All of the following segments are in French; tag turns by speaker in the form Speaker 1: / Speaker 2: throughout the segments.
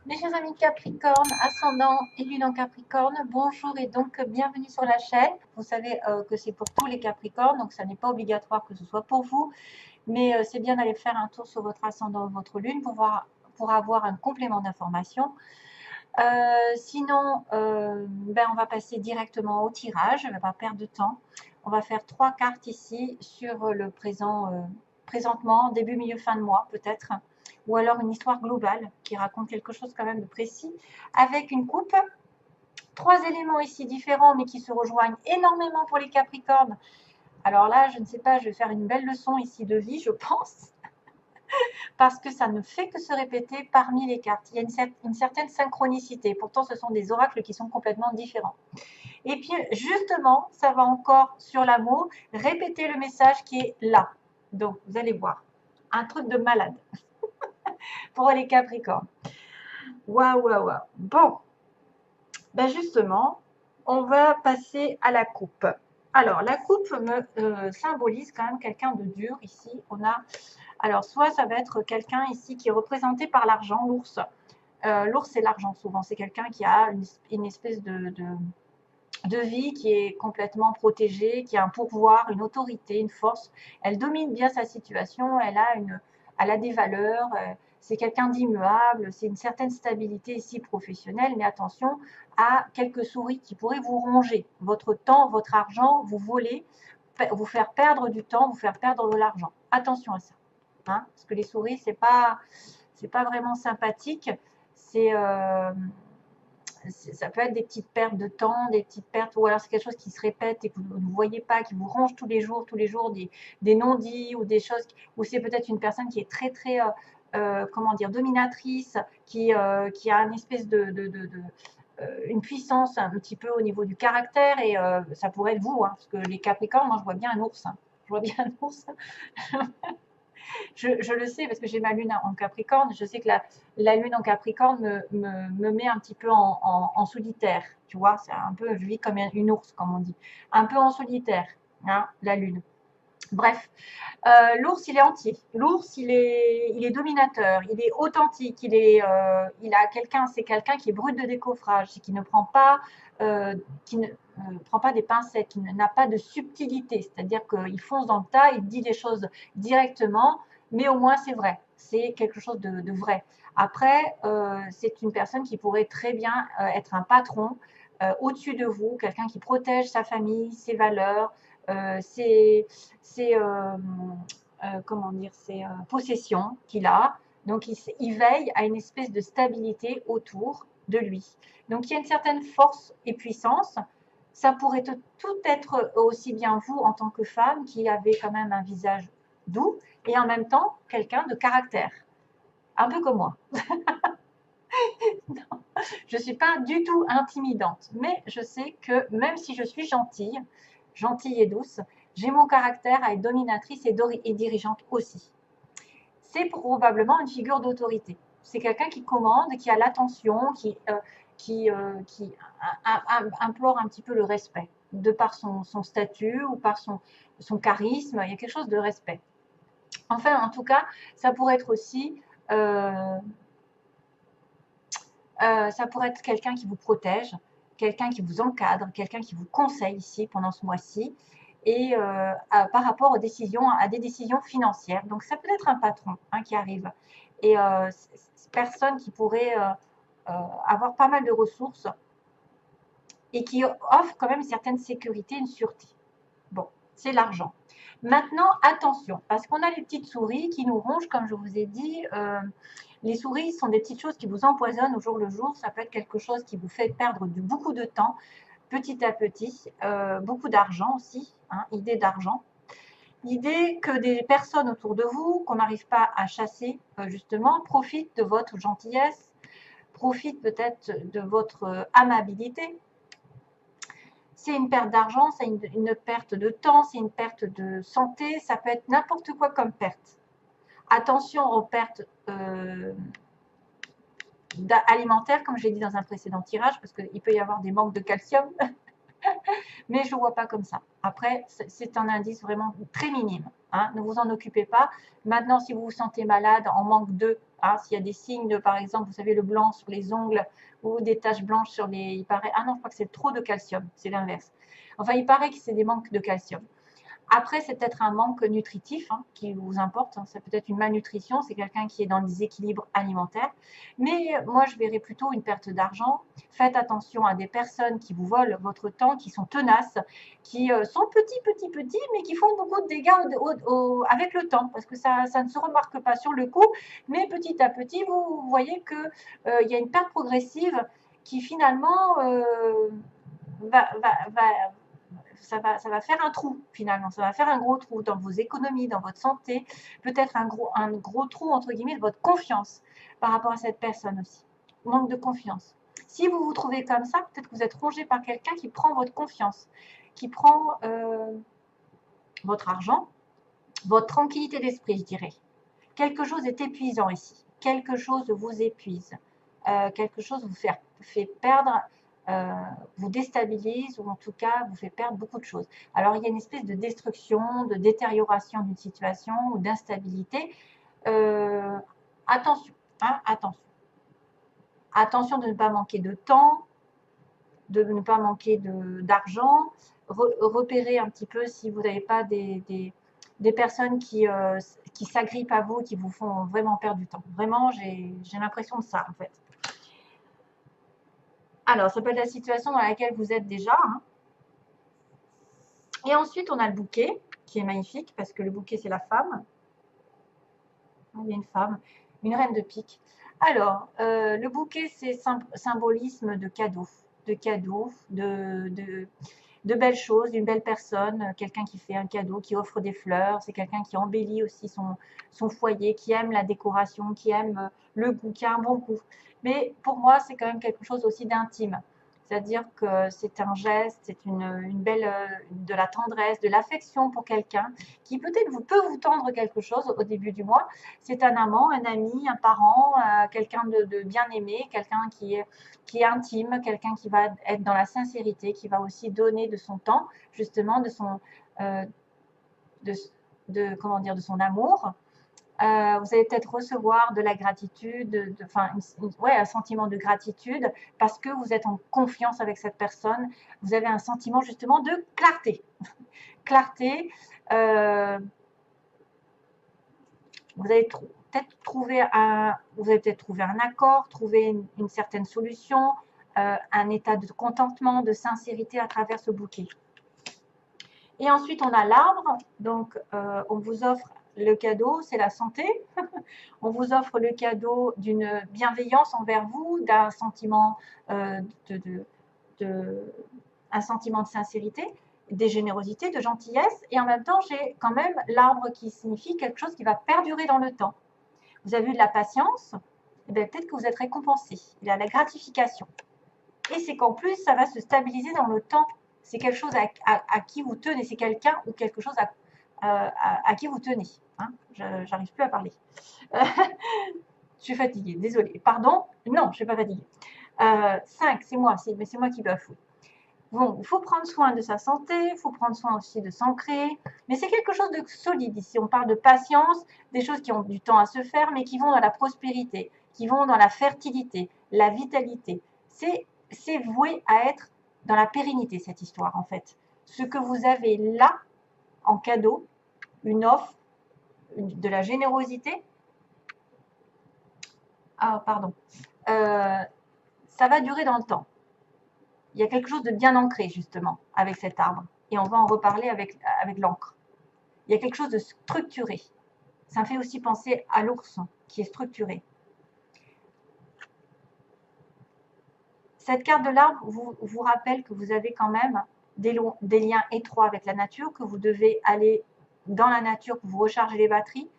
Speaker 1: Mes chers amis Capricorne, ascendant et lune en Capricorne, bonjour et donc bienvenue sur la chaîne. Vous savez que c'est pour tous les Capricornes, donc ça n'est pas obligatoire que ce soit pour vous, mais c'est bien d'aller faire un tour sur votre ascendant ou votre lune pour avoir un complément d'information. Sinon, on va passer directement au tirage, je ne vais pas perdre de temps. On va faire 3 cartes ici sur le présentement, début, milieu, fin de mois peut-être, ou alors une histoire globale qui raconte quelque chose quand même de précis, avec une coupe. 3 éléments ici différents mais qui se rejoignent énormément pour les Capricornes. Alors là, je ne sais pas, je vais faire une belle leçon ici de vie, je pense, parce que ça ne fait que se répéter parmi les cartes. Il y a une certaine synchronicité. Pourtant, ce sont des oracles qui sont complètement différents. Et puis, justement, ça va encore sur l'amour, répéter le message qui est là. Donc, vous allez voir, un truc de malade pour les Capricornes. Waouh, waouh, waouh. Bon, justement, on va passer à la coupe. Alors, la coupe me symbolise quand même quelqu'un de dur. Ici, on a... Alors, soit ça va être quelqu'un ici qui est représenté par l'argent, l'ours. L'ours, c'est l'argent souvent. C'est quelqu'un qui a une espèce de vie qui est complètement protégée, qui a un pouvoir, une autorité, une force. Elle domine bien sa situation, elle a des valeurs, c'est quelqu'un d'immuable, c'est une certaine stabilité ici professionnelle, mais attention à quelques souris qui pourraient vous ronger votre temps, votre argent, vous voler, vous faire perdre du temps, vous faire perdre de l'argent. Attention à ça, hein, parce que les souris, c'est pas vraiment sympathique, c'est ça peut être des petites pertes de temps, des petites pertes, ou alors c'est quelque chose qui se répète et que vous ne voyez pas, qui vous ronge tous les jours, des non-dits ou des choses, ou c'est peut-être une personne qui est très, comment dire, dominatrice, qui a une espèce une puissance un petit peu au niveau du caractère, et ça pourrait être vous, hein, parce que les Capricornes, moi je vois bien un ours, hein. Je vois bien un ours. Je le sais parce que j'ai ma lune en Capricorne. Je sais que la lune en Capricorne me met un petit peu en solitaire. Tu vois, c'est un peu, je vis comme une ours, comme on dit. Un peu en solitaire, hein, la lune. Bref, l'ours, il est entier. L'ours, il est dominateur, il est authentique, il a quelqu'un, c'est quelqu'un qui est brut de décoffrage, qui ne prend pas, prend pas des pincettes, qui n'a pas de subtilité. C'est-à-dire qu'il fonce dans le tas, il dit les choses directement, mais au moins c'est vrai. C'est quelque chose de vrai. Après, c'est une personne qui pourrait très bien être un patron au-dessus de vous, quelqu'un qui protège sa famille, ses valeurs, ses, comment dire, ses possessions qu'il a. Donc, il veille à une espèce de stabilité autour de lui. Donc, il y a une certaine force et puissance. Ça pourrait tout être aussi bien vous en tant que femme qui avez quand même un visage doux et en même temps quelqu'un de caractère, un peu comme moi. Je ne suis pas du tout intimidante, mais je sais que même si je suis gentille et douce, j'ai mon caractère à être dominatrice et dirigeante aussi. C'est probablement une figure d'autorité. C'est quelqu'un qui commande, qui a l'attention, qui implore un petit peu le respect, de par son statut ou par son charisme. Il y a quelque chose de respect. Enfin, en tout cas, ça pourrait être aussi ça pourrait être quelqu'un qui vous protège, quelqu'un qui vous encadre, quelqu'un qui vous conseille ici pendant ce mois-ci, et par rapport à des décisions financières. Donc ça peut être un patron, hein, qui arrive, et personne qui pourrait avoir pas mal de ressources et qui offre quand même une certaine sécurité, une sûreté. Bon, c'est l'argent. Maintenant, attention, parce qu'on a les petites souris qui nous rongent, comme je vous ai dit. Les souris sont des petites choses qui vous empoisonnent au jour le jour. Ça peut être quelque chose qui vous fait perdre beaucoup de temps, petit à petit. Beaucoup d'argent aussi, hein, idée d'argent. L'idée que des personnes autour de vous, qu'on n'arrive pas à chasser, justement, profitent de votre gentillesse, profitent peut-être de votre amabilité. C'est une perte d'argent, c'est une perte de temps, c'est une perte de santé, ça peut être n'importe quoi comme perte. Attention aux pertes alimentaires, comme j'ai dit dans un précédent tirage, parce qu'il peut y avoir des manques de calcium. Mais je ne vois pas comme ça. Après, c'est un indice vraiment très minime. Hein, ne vous en occupez pas. Maintenant, si vous vous sentez malade, en manque de, hein, s'il y a des signes de, par exemple, vous savez, le blanc sur les ongles ou des taches blanches sur les... Il paraît, ah non, je crois que c'est trop de calcium, c'est l'inverse. Enfin, il paraît que c'est des manques de calcium. Après, c'est peut-être un manque nutritif hein, qui vous importe. Hein. C'est peut-être une malnutrition. C'est quelqu'un qui est dans le déséquilibre alimentaire. Mais moi, je verrais plutôt une perte d'argent. Faites attention à des personnes qui vous volent votre temps, qui sont tenaces, qui sont petits, mais qui font beaucoup de dégâts avec le temps. Parce que ça ne se remarque pas sur le coup. Mais petit à petit, vous voyez qu'il y a une perte progressive qui finalement ça va faire un trou finalement, ça va faire un gros trou dans vos économies, dans votre santé, peut-être un gros trou entre guillemets de votre confiance par rapport à cette personne aussi. Manque de confiance. Si vous vous trouvez comme ça, peut-être que vous êtes rongé par quelqu'un qui prend votre confiance, qui prend votre argent, votre tranquillité d'esprit, je dirais. Quelque chose est épuisant ici. Quelque chose vous épuise. Quelque chose vous fait perdre, vous déstabilise ou en tout cas vous fait perdre beaucoup de choses. Alors il y a une espèce de destruction, de détérioration d'une situation ou d'instabilité. Attention, hein, attention. Attention de ne pas manquer de temps, de ne pas manquer d'argent. Repérez un petit peu si vous n'avez pas des personnes qui s'agrippent à vous, qui vous font vraiment perdre du temps. Vraiment, j'ai l'impression de ça en fait. Alors, ça peut être la situation dans laquelle vous êtes déjà. Hein. Et ensuite, on a le bouquet, qui est magnifique, parce que le bouquet, c'est la femme. Il y a une femme, une reine de pique. Alors, le bouquet, c'est symbolisme de cadeaux, de belles choses, d'une belle personne, quelqu'un qui fait un cadeau, qui offre des fleurs, c'est quelqu'un qui embellit aussi son foyer, qui aime la décoration, qui aime le goût, qui a un bon goût. Mais pour moi, c'est quand même quelque chose aussi d'intime. C'est-à-dire que c'est un geste, c'est une belle, de la tendresse, de l'affection pour quelqu'un qui peut-être peut vous tendre quelque chose au début du mois. C'est un amant, un ami, un parent, quelqu'un de bien aimé, quelqu'un qui est intime, quelqu'un qui va être dans la sincérité, qui va aussi donner de son temps, justement, de son, comment dire, de son amour. Vous allez peut-être recevoir de la gratitude, ouais, un sentiment de gratitude parce que vous êtes en confiance avec cette personne. Vous avez un sentiment justement de clarté. Clarté. Vous allez peut-être trouver un accord, trouver une certaine solution, un état de contentement, de sincérité à travers ce bouquet. Et ensuite, on a l'arbre. Donc, on vous offre le cadeau, c'est la santé. On vous offre le cadeau d'une bienveillance envers vous, d'un sentiment, un sentiment de sincérité, des générosités, de gentillesse. Et en même temps, j'ai quand même l'arbre qui signifie quelque chose qui va perdurer dans le temps. Vous avez eu de la patience, et bien peut-être que vous êtes récompensé. Il y a la gratification. Et c'est qu'en plus, ça va se stabiliser dans le temps. C'est quelque chose à qui vous tenez. C'est quelqu'un ou quelque chose à qui vous tenez. Hein, j'arrive plus à parler. Je suis fatiguée, désolée. Pardon? Non, je ne suis pas fatiguée. 5, c'est moi, mais c'est moi qui bafoue. Bon, il faut prendre soin de sa santé, il faut prendre soin aussi de s'ancrer, mais c'est quelque chose de solide ici. On parle de patience, des choses qui ont du temps à se faire, mais qui vont dans la prospérité, qui vont dans la fertilité, la vitalité. C'est voué à être dans la pérennité, cette histoire, en fait. Ce que vous avez là, en cadeau, une offre, de la générosité. Ah, pardon. Ça va durer dans le temps. Il y a quelque chose de bien ancré, justement, avec cet arbre. Et on va en reparler avec l'encre. Il y a quelque chose de structuré. Ça me fait aussi penser à l'ours, qui est structuré. Cette carte de l'arbre vous rappelle que vous avez quand même des liens étroits avec la nature, que vous devez aller dans la nature pour vous recharger les batteries,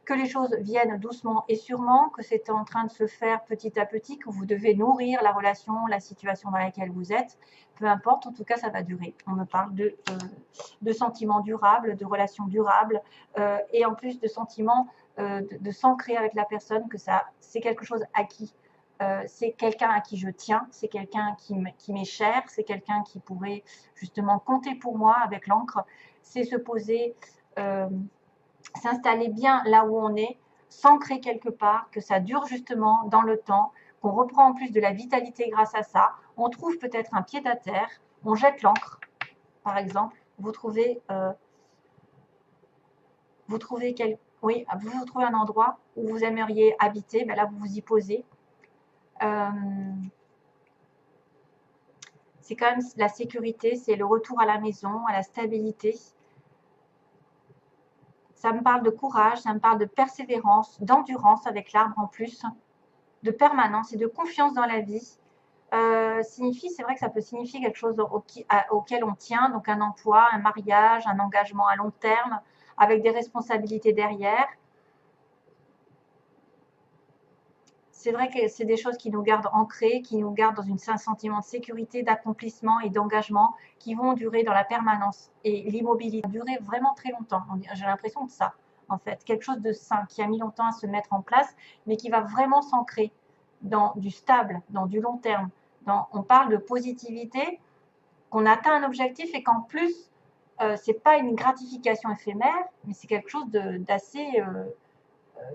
Speaker 1: que les choses viennent doucement et sûrement, que c'est en train de se faire petit à petit, que vous devez nourrir la relation, la situation dans laquelle vous êtes. Peu importe, en tout cas, ça va durer. On me parle de sentiments durables, de relations durables, et en plus de sentiments de s'ancrer avec la personne, que c'est quelque chose acquis. c'est quelqu'un à qui je tiens, c'est quelqu'un qui m'est cher, c'est quelqu'un qui pourrait justement compter pour moi avec l'encre. C'est se poser, s'installer bien là où on est, s'ancrer quelque part, que ça dure justement dans le temps, qu'on reprend en plus de la vitalité grâce à ça. On trouve peut-être un pied à terre, on jette l'encre, par exemple. Vous trouvez oui, vous trouvez un endroit où vous aimeriez habiter, ben là vous vous y posez. C'est quand même la sécurité, c'est le retour à la maison, à la stabilité. Ça me parle de courage, ça me parle de persévérance, d'endurance avec l'arbre en plus, de permanence et de confiance dans la vie. C'est vrai que ça peut signifier quelque chose auquel on tient, donc un emploi, un mariage, un engagement à long terme, avec des responsabilités derrière. C'est vrai que c'est des choses qui nous gardent ancrés, qui nous gardent dans un sentiment de sécurité, d'accomplissement et d'engagement qui vont durer dans la permanence. Et l'immobilité va durer vraiment très longtemps. J'ai l'impression de ça, en fait. Quelque chose de sain qui a mis longtemps à se mettre en place, mais qui va vraiment s'ancrer dans du stable, dans du long terme. On parle de positivité, qu'on atteint un objectif et qu'en plus, ce n'est pas une gratification éphémère, mais c'est quelque chose d'assez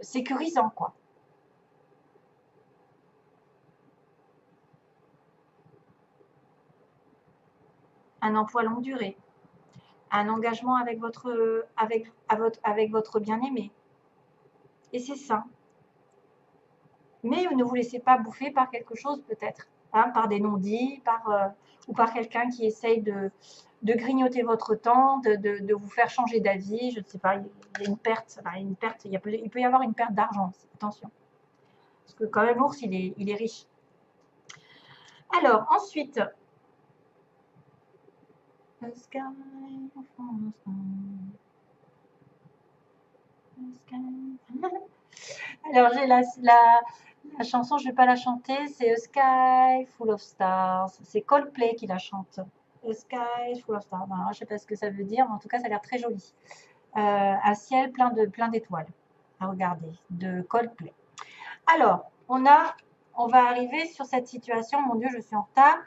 Speaker 1: sécurisant, quoi. Un emploi longue durée, un engagement avec votre bien-aimé. Et c'est ça. Mais ne vous laissez pas bouffer par quelque chose peut-être, hein, par des non-dits, ou par quelqu'un qui essaye de grignoter votre temps, de vous faire changer d'avis. Je ne sais pas, il y a une perte, il peut y avoir une perte d'argent aussi, attention. Parce que quand même l'ours, il est riche. Alors, ensuite, alors, j'ai la chanson, je ne vais pas la chanter, c'est A Sky Full of Stars. C'est Coldplay qui la chante. A Sky Full of Stars. Alors, je ne sais pas ce que ça veut dire, mais en tout cas, ça a l'air très joli. Un ciel plein d'étoiles à regarder, de Coldplay. Alors, on va arriver sur cette situation, mon Dieu, je suis en retard.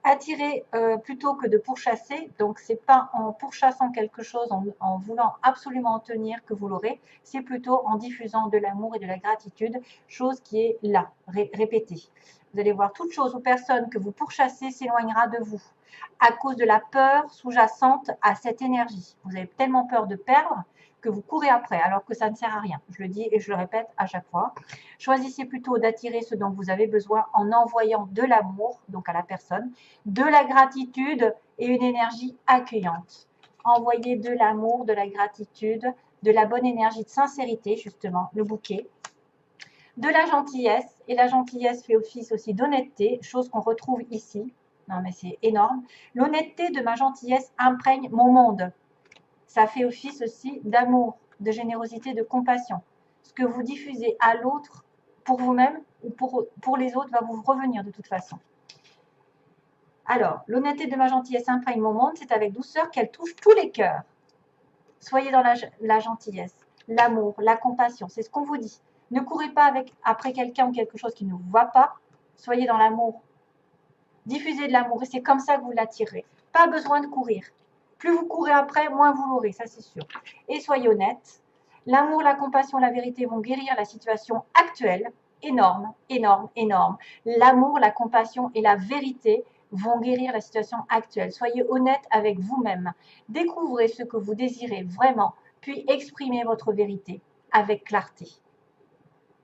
Speaker 1: Attirer plutôt que de pourchasser, donc c'est pas en pourchassant quelque chose, en voulant absolument en tenir que vous l'aurez, c'est plutôt en diffusant de l'amour et de la gratitude, chose qui est là, répétée. Vous allez voir, toute chose ou personne que vous pourchassez s'éloignera de vous à cause de la peur sous-jacente à cette énergie. Vous avez tellement peur de perdre que vous courez après, alors que ça ne sert à rien. Je le dis et je le répète à chaque fois. Choisissez plutôt d'attirer ce dont vous avez besoin en envoyant de l'amour, donc à la personne, de la gratitude et une énergie accueillante. Envoyez de l'amour, de la gratitude, de la bonne énergie de sincérité, justement, le bouquet, de la gentillesse, et la gentillesse fait office aussi d'honnêteté, chose qu'on retrouve ici. Non mais c'est énorme. L'honnêteté de ma gentillesse imprègne mon monde. Ça fait office aussi d'amour, de générosité, de compassion. Ce que vous diffusez à l'autre, pour vous-même ou pour les autres, va vous revenir de toute façon. Alors, l'honnêteté de ma gentillesse imprègne mon monde, c'est avec douceur qu'elle touche tous les cœurs. Soyez dans la gentillesse, l'amour, la compassion, c'est ce qu'on vous dit. Ne courez pas après quelqu'un ou quelque chose qui ne vous va pas. Soyez dans l'amour. Diffusez de l'amour et c'est comme ça que vous l'attirez. Pas besoin de courir. Plus vous courez après, moins vous l'aurez, ça c'est sûr. Et soyez honnête. L'amour, la compassion, la vérité vont guérir la situation actuelle. Énorme, énorme, énorme. L'amour, la compassion et la vérité vont guérir la situation actuelle. Soyez honnête avec vous-même. Découvrez ce que vous désirez vraiment, puis exprimez votre vérité avec clarté.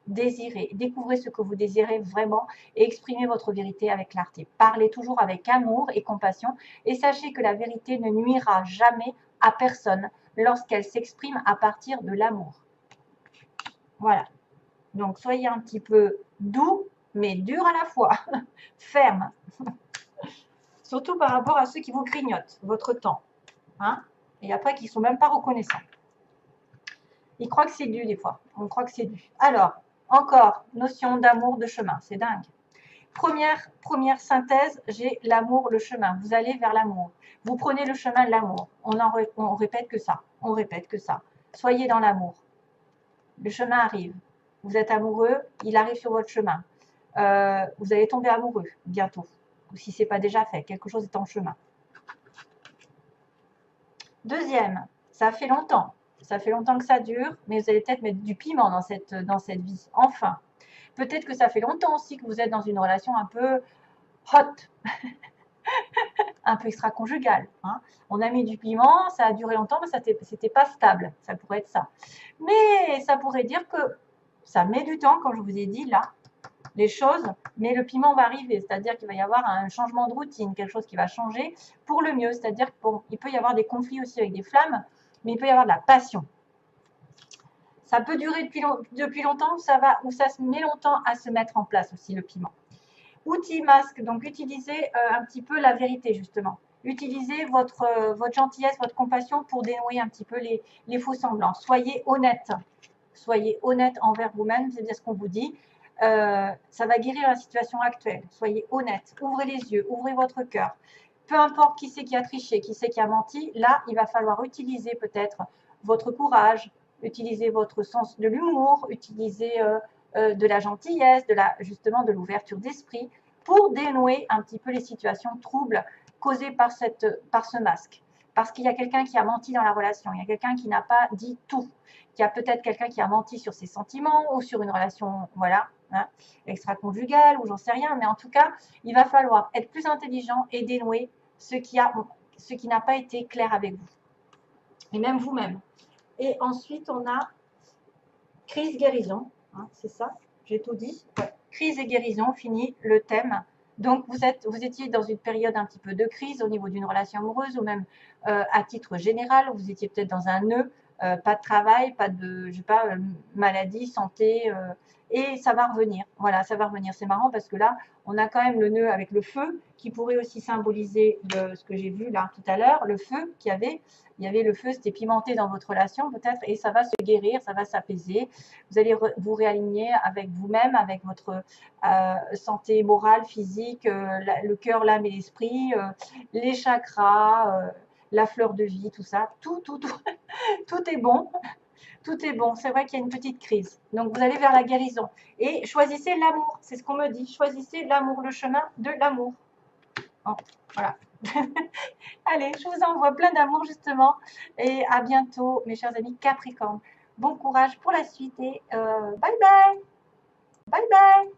Speaker 1: Découvrez ce que vous désirez vraiment et exprimez votre vérité avec clarté. Parlez toujours avec amour et compassion et sachez que la vérité ne nuira jamais à personne lorsqu'elle s'exprime à partir de l'amour. Voilà. Donc, soyez un petit peu doux, mais dur à la fois. Ferme. Surtout par rapport à ceux qui vous grignotent votre temps. Hein, et après, qui ne sont même pas reconnaissants. Ils croient que c'est dû des fois. On croit que c'est dû. Alors, encore, notion d'amour, de chemin. C'est dingue. Première synthèse, j'ai l'amour, le chemin. Vous allez vers l'amour. Vous prenez le chemin de l'amour. On répète que ça. On répète que ça. Soyez dans l'amour. Le chemin arrive. Vous êtes amoureux, il arrive sur votre chemin. vous allez tomber amoureux bientôt. Ou si ce n'est pas déjà fait, quelque chose est en chemin. Deuxième, ça fait longtemps. Ça fait longtemps que ça dure, mais vous allez peut-être mettre du piment dans cette vie. Enfin, peut-être que ça fait longtemps aussi que vous êtes dans une relation un peu hot, un peu extra-conjugale. Hein. On a mis du piment, ça a duré longtemps, mais c'était pas stable. Ça pourrait être ça. Mais ça pourrait dire que ça met du temps, comme je vous ai dit là, les choses, mais le piment va arriver. C'est-à-dire qu'il va y avoir un changement de routine, quelque chose qui va changer pour le mieux. C'est-à-dire qu'il peut y avoir des conflits aussi avec des flammes, mais il peut y avoir de la passion. Ça peut durer depuis longtemps ou ça se met longtemps à se mettre en place aussi, le piment. Outil masque, donc utilisez un petit peu la vérité justement. Utilisez votre gentillesse, votre compassion pour dénouer un petit peu les faux semblants. Soyez honnête. Soyez honnête envers vous-même, c'est bien ce qu'on vous dit. Ça va guérir la situation actuelle. Soyez honnête. Ouvrez les yeux, ouvrez votre cœur. Peu importe qui c'est qui a triché, qui c'est qui a menti, là, il va falloir utiliser peut-être votre courage, utiliser votre sens de l'humour, utiliser de la gentillesse, justement de l'ouverture d'esprit pour dénouer un petit peu les situations troubles causées par ce masque. Parce qu'il y a quelqu'un qui a menti dans la relation, il y a quelqu'un qui n'a pas dit tout. Il y a peut-être quelqu'un qui a menti sur ses sentiments ou sur une relation, voilà, hein, extra-conjugale ou j'en sais rien. Mais en tout cas, il va falloir être plus intelligent et dénouer ce qui n'a pas été clair avec vous. Et même vous-même. Et ensuite, on a crise guérison. Hein, c'est ça, j'ai tout dit. Ouais. Crise et guérison, fini le thème. Donc, vous étiez dans une période un petit peu de crise au niveau d'une relation amoureuse ou même à titre général, vous étiez peut-être dans un nœud, pas de travail, pas de, je sais pas, maladie, santé, et ça va revenir. Voilà, ça va revenir. C'est marrant parce que là, on a quand même le nœud avec le feu qui pourrait aussi symboliser ce que j'ai vu là tout à l'heure, le feu qu'il y avait. Il y avait le feu, c'était pimenté dans votre relation peut-être, et ça va se guérir, ça va s'apaiser. Vous allez vous réaligner avec vous-même, avec votre santé morale, physique, le cœur, l'âme et l'esprit, les chakras, la fleur de vie, tout ça. Tout est bon. Tout est bon. C'est vrai qu'il y a une petite crise. Donc, vous allez vers la guérison. Et choisissez l'amour. C'est ce qu'on me dit. Choisissez l'amour, le chemin de l'amour. Oh, voilà. Allez, je vous envoie plein d'amour justement. Et à bientôt, mes chers amis Capricorne. Bon courage pour la suite et bye bye. Bye bye.